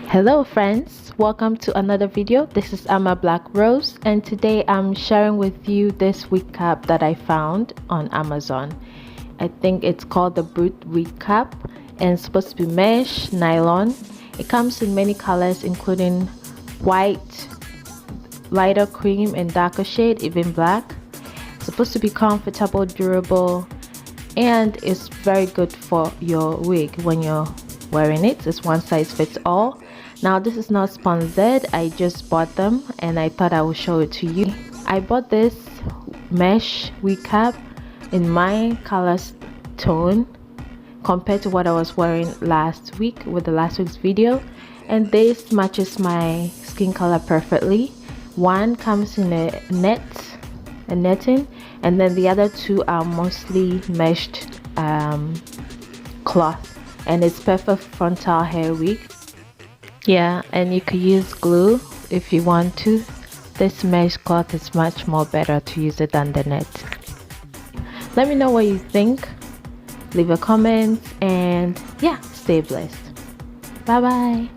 Hello friends, welcome to another video. This is Ama Black Rose, and today I'm sharing with you this wig cap that I found on Amazon. I think it's called the Aboot wig cap, and it's supposed to be mesh nylon. It comes in many colors including white, lighter cream, and darker shade, even black. It's supposed to be comfortable, durable, and it's very good for your wig when you're wearing it. It's one size fits all. Now this is not sponsored, I just bought them and I thought I would show it to you. I bought this mesh wig cap in my color tone compared to what I was wearing last week with the last week's video, and this matches my skin color perfectly. One comes in a netting, and then the other two are mostly meshed cloth, and it's perfect frontal hair wig. Yeah, and you could use glue if you want to. This mesh cloth is much more better to use it than the net. Let me know what you think, leave a comment, and yeah, stay blessed. Bye bye.